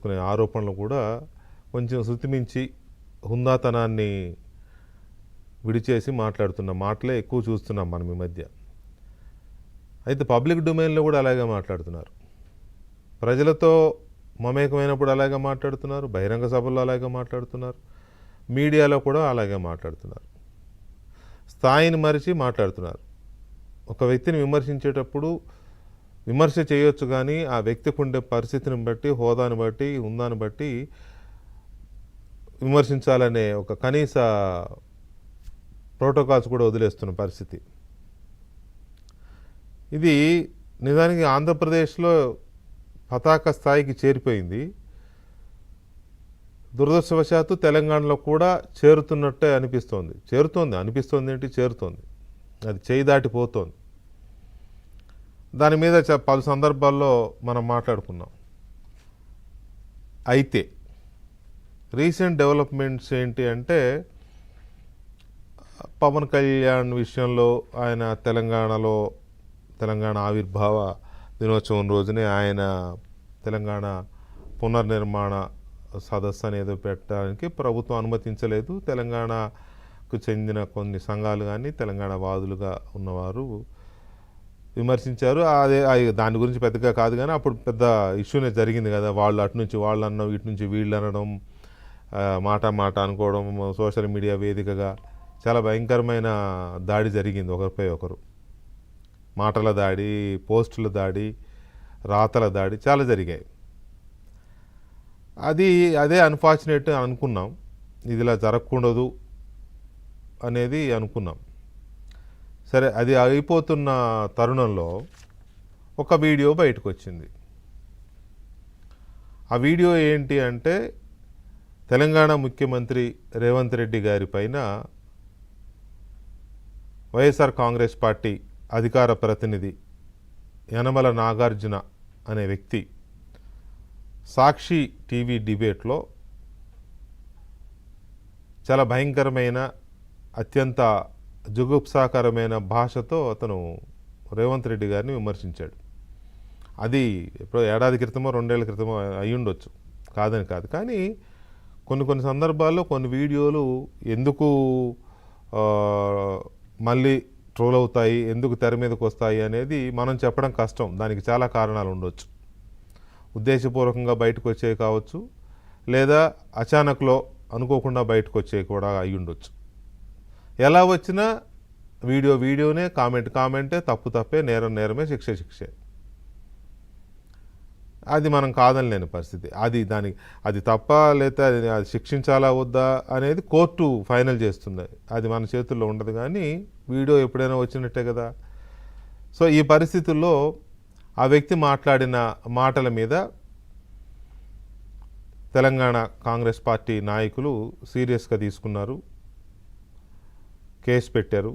కొన్ని ఆరోపణలు కూడా కొంచెం శృతిమించి హుందాతనాన్ని విడిచేసి మాట్లాడుతున్న మాటలే ఎక్కువ చూస్తున్నాం మనం ఈ మధ్య. అయితే పబ్లిక్ డొమైన్లో కూడా అలాగే మాట్లాడుతున్నారు. ప్రజలతో మమేకమైనప్పుడు అలాగే మాట్లాడుతున్నారు, బహిరంగ సభల్లో అలాగే మాట్లాడుతున్నారు, మీడియాలో కూడా అలాగే మాట్లాడుతున్నారు. స్థాయిని మరిచి మాట్లాడుతున్నారు. ఒక వ్యక్తిని విమర్శించేటప్పుడు విమర్శ చేయొచ్చు, కానీ ఆ వ్యక్తికి ఉండే పరిస్థితిని బట్టి, హోదాని బట్టి, హుందాని బట్టి విమర్శించాలనే ఒక కనీస ప్రోటోకాల్స్ కూడా వదిలేస్తున్న పరిస్థితి. ఇది నిజానికి ఆంధ్రప్రదేశ్లో పతాక స్థాయికి చేరిపోయింది. దురదృష్టవశాత్తు తెలంగాణలో కూడా చేరుతున్నట్టే అనిపిస్తోంది. అనిపిస్తోంది ఏంటి, చేరుతోంది. అది చేయి దాటిపోతోంది. దాని మీద పలు సందర్భాల్లో మనం మాట్లాడుకున్నాం. అయితే రీసెంట్ డెవలప్మెంట్స్ ఏంటి అంటే, పవన్ కళ్యాణ్ విషయంలో ఆయన తెలంగాణ ఆవిర్భావ దినోత్సవం రోజునే ఆయన తెలంగాణ పునర్నిర్మాణ సదస్సు అనేది పెట్టడానికి ప్రభుత్వం అనుమతించలేదు. తెలంగాణకు చెందిన కొన్ని సంఘాలు కానీ తెలంగాణ వాదులుగా ఉన్నవారు విమర్శించారు. అదే దాని గురించి పెద్దగా కాదు, కానీ అప్పుడు పెద్ద ఇష్యూనే జరిగింది కదా. వాళ్ళు అటు నుంచి వాళ్ళు అన్నాం, ఇటు నుంచి వీళ్ళు అనడం, మాట అనుకోవడం, సోషల్ మీడియా వేదికగా చాలా భయంకరమైన దాడి జరిగింది. ఒకరిపై ఒకరు మాటల దాడి, పోస్టుల దాడి, రాతల దాడి చాలా జరిగాయి. అదే అన్ఫార్చునేట్ అనుకున్నాం. ఇది ఇలా జరగకూడదు అనేది అనుకున్నాం. సరే, అది అయిపోతున్న తరుణంలో ఒక వీడియో బయటకు వచ్చింది. ఆ వీడియో ఏంటి అంటే, తెలంగాణ ముఖ్యమంత్రి రేవంత్ రెడ్డి గారి పైన వైఎస్ఆర్ కాంగ్రెస్ పార్టీ అధికార ప్రతినిధి యనమల నాగార్జున అనే వ్యక్తి సాక్షి టీవీ డిబేట్లో చాలా భయంకరమైన, అత్యంత జుగుప్సాకరమైన భాషతో అతను రేవంత్ రెడ్డి గారిని విమర్శించాడు. అది ఎప్పుడో ఏడాది క్రితమో 2 ఏళ్ల క్రితమో అయ్యుండొచ్చు, కాదని కాదు. కానీ కొన్ని సందర్భాల్లో కొన్ని వీడియోలు ఎందుకు మళ్ళీ ట్రోల్ అవుతాయి, ఎందుకు తెర మీదకి వస్తాయి అనేది మనం చెప్పడం కష్టం. దానికి చాలా కారణాలు ఉండొచ్చు. ఉద్దేశపూర్వకంగా బయటకు వచ్చేవి కావచ్చు, లేదా అచానక్లో అనుకోకుండా బయటకు వచ్చేవి కూడా అయ్యుండొచ్చు. ఎలా వచ్చినా వీడియోనే, కామెంటే, తప్పే, నేరమే, శిక్షే. అది మనం కాదనలేని పరిస్థితి. అది తప్ప లేదా అది శిక్షించాలా వద్దా అనేది కోర్టు ఫైనల్ చేస్తుంది. అది మన చేతుల్లో ఉండదు. కానీ వీడియో ఎప్పుడైనా వచ్చినట్టే కదా. సో ఈ పరిస్థితుల్లో ఆ వ్యక్తి మాట్లాడిన మాటల మీద తెలంగాణ కాంగ్రెస్ పార్టీ నాయకులు సీరియస్గా తీసుకున్నారు, కేసు పెట్టారు.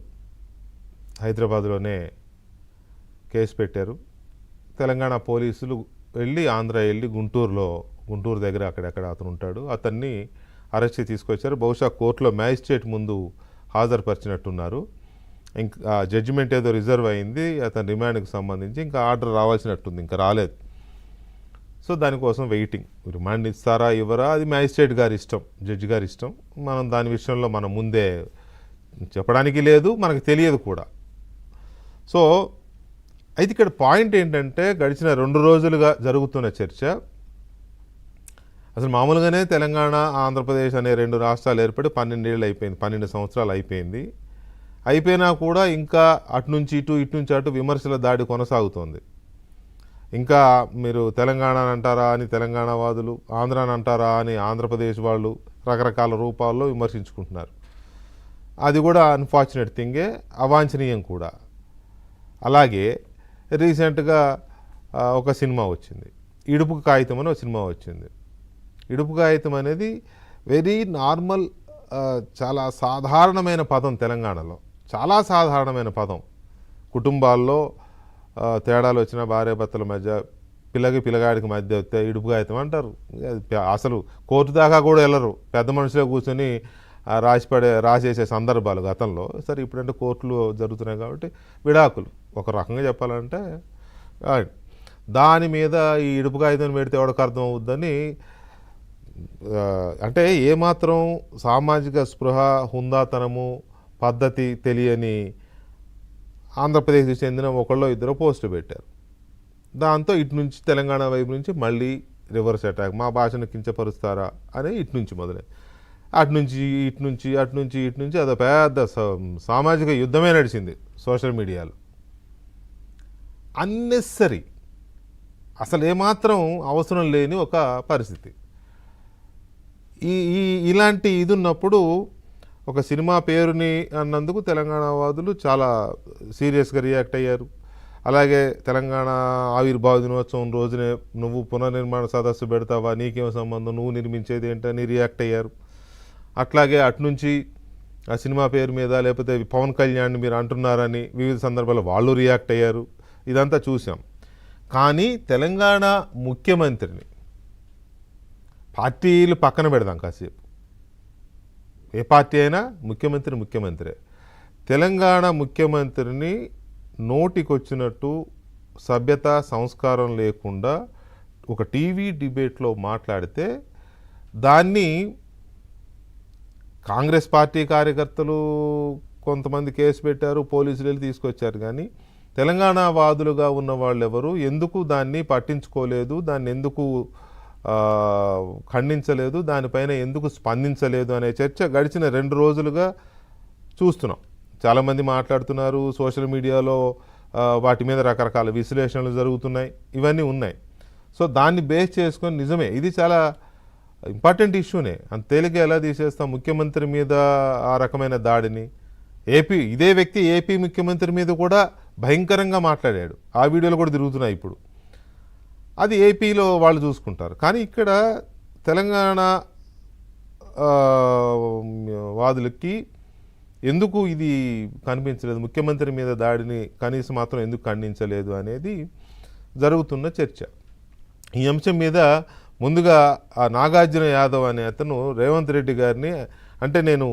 హైదరాబాద్లోనే కేసు పెట్టారు. తెలంగాణ పోలీసులు ఆంధ్ర వెళ్ళి గుంటూరు దగ్గర అక్కడెక్కడ అతను ఉంటాడు, అతన్ని అరెస్ట్ చేసి తీసుకొచ్చారు. బహుశా కోర్టులో మ్యాజిస్ట్రేట్ ముందు హాజరుపరిచినట్టున్నారు. ఇంకా జడ్జిమెంట్ ఏదో రిజర్వ్ అయింది అతని రిమాండ్కి సంబంధించి. ఇంకా ఆర్డర్ రావాల్సినట్టుంది, ఇంకా రాలేదు. సో దానికోసం వెయిటింగ్. రిమాండ్ ఇస్తారా ఇవ్వరా అది మ్యాజిస్ట్రేట్ గారి ఇష్టం, జడ్జి గారి ఇష్టం. మనం దాని విషయంలో మనం ముందే చెప్పడానికి లేదు, మనకు తెలియదు కూడా. సో అయితే ఇక్కడ పాయింట్ ఏంటంటే, గడిచిన 2 రోజులుగా జరుగుతున్న చర్చ, అసలు మామూలుగానే తెలంగాణ ఆంధ్రప్రదేశ్ అనే 2 రాష్ట్రాలు ఏర్పడి 12 ఏళ్ళు అయిపోయింది, 12 సంవత్సరాలు అయిపోయింది. అయిపోయినా కూడా ఇంకా అటు నుంచి అటు విమర్శల దాడి కొనసాగుతోంది. ఇంకా మీరు తెలంగాణ అంటారా అని తెలంగాణ వాదులు, ఆంధ్రాని అంటారా అని ఆంధ్రప్రదేశ్ వాళ్ళు రకరకాల రూపాల్లో విమర్శించుకుంటున్నారు. అది కూడా అన్ఫార్చునేట్ థింగే, అవాంఛనీయం కూడా. అలాగే రీసెంట్గా ఒక సినిమా వచ్చింది, ఇడుపు కాగితం అని ఒక సినిమా వచ్చింది. ఇడుపు కాగితం అనేది వెరీ నార్మల్, చాలా సాధారణమైన పదం తెలంగాణలో, చాలా సాధారణమైన పదం. కుటుంబాల్లో తేడాలు వచ్చిన భార్యాభర్తల మధ్య, పిల్లగాడికి మధ్య వస్తే ఇడుపు కాగితం అంటారు. అసలు కోర్టు దాకా కూడా వెళ్ళరు, పెద్ద మనుషులే కూర్చొని రాసేసే సందర్భాలు గతంలో. సరే, ఇప్పుడంటే కోర్టులు జరుగుతున్నాయి కాబట్టి విడాకులు ఒక రకంగా చెప్పాలంటే. దాని మీద ఈ ఇడుపు కాగితం పెడితే ఎవరికి అర్థం అవుద్దని అంటే ఏమాత్రం సామాజిక స్పృహ, హుందాతనము, పద్ధతి తెలియని ఆంధ్రప్రదేశ్కి చెందిన ఒకళ్ళో ఇద్దరు పోస్టు పెట్టారు. దాంతో ఇటు నుంచి తెలంగాణ వైపు నుంచి మళ్ళీ రివర్స్ అటాక్, మా భాషను కించపరుస్తారా అని ఇటు నుంచి మొదలై అటు నుంచి ఇటు నుంచి అటు నుంచి ఇటు నుంచి అదో పెద్ద సామాజిక యుద్ధమే నడిచింది సోషల్ మీడియాలో. అన్నెసరీ, అసలు ఏమాత్రం అవసరం లేని ఒక పరిస్థితి. ఈ ఈ ఇలాంటి ఇది ఉన్నప్పుడు ఒక సినిమా పేరుని అన్నందుకు తెలంగాణ వాదులు చాలా సీరియస్గా రియాక్ట్ అయ్యారు. అలాగే తెలంగాణ ఆవిర్భావ దినోత్సవం రోజునే నువ్వు పునర్నిర్మాణ సదస్సు పెడతావా, నీకేం సంబంధం, నువ్వు నిర్మించేది ఏంటని రియాక్ట్ అయ్యారు. అట్లాగే అటునుంచి ఆ సినిమా పేరు మీద లేకపోతే పవన్ కళ్యాణ్ మీరు అంటున్నారని వివిధ సందర్భాల్లో వాళ్ళు రియాక్ట్ అయ్యారు. ఇదంతా చూసాం. కానీ తెలంగాణ ముఖ్యమంత్రిని, పార్టీలు పక్కన పెడదాం కాసేపు, ఏ పార్టీ అయినా ముఖ్యమంత్రే. తెలంగాణ ముఖ్యమంత్రిని నోటికొచ్చినట్టు సభ్యత సంస్కారం లేకుండా ఒక టీవీ డిబేట్లో మాట్లాడితే దాన్ని కాంగ్రెస్ పార్టీ కార్యకర్తలు కొంతమంది కేసు పెట్టారు, పోలీసులు వెళ్ళి తీసుకొచ్చారు. కానీ తెలంగాణ వాదులుగా ఉన్న వాళ్ళు ఎవరు ఎందుకు దాన్ని పట్టించుకోలేదు, దాన్ని ఎందుకు ఖండించలేదు, దానిపైన ఎందుకు స్పందించలేదు అనే చర్చ గడిచిన 2 రోజులుగా చూస్తున్నాం. చాలామంది మాట్లాడుతున్నారు, సోషల్ మీడియాలో వాటి మీద రకరకాల విశ్లేషణలు జరుగుతున్నాయి, ఇవన్నీ ఉన్నాయి. సో దాన్ని బేస్ చేసుకొని నిజమే ఇది చాలా ఇంపార్టెంట్ ఇష్యూనే, అంత తేలిక ఎలా తీసేస్తాం ముఖ్యమంత్రి మీద ఆ రకమైన దాడిని. ఇదే వ్యక్తి ఏపీ ముఖ్యమంత్రి మీద కూడా భయంకరంగా మాట్లాడాడు, ఆ వీడియోలు కూడా తిరుగుతున్నాయి ఇప్పుడు. అది ఏపీలో వాళ్ళు చూసుకుంటారు. కానీ ఇక్కడ తెలంగాణ వాదులకి ఎందుకు ఇది కనిపించలేదు, ముఖ్యమంత్రి మీద దాడిని కనీసం మాత్రం ఎందుకు ఖండించలేదు అనేది జరుగుతున్న చర్చ. ఈ అంశం మీద ముందుగా ఆ నాగార్జున యాదవ్ అనే అతను రేవంత్ రెడ్డి గారిని, అంటే నేను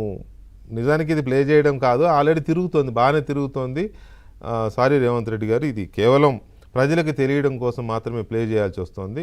నిజానికి ఇది ప్లే చేయడం కాదు, ఆల్రెడీ తిరుగుతోంది, బాగానే తిరుగుతోంది, సారీ రేవంత్ రెడ్డి గారు, ఇది కేవలం ప్రజలకు తెలియడం కోసం మాత్రమే ప్లే చేయాల్సి వస్తుంది.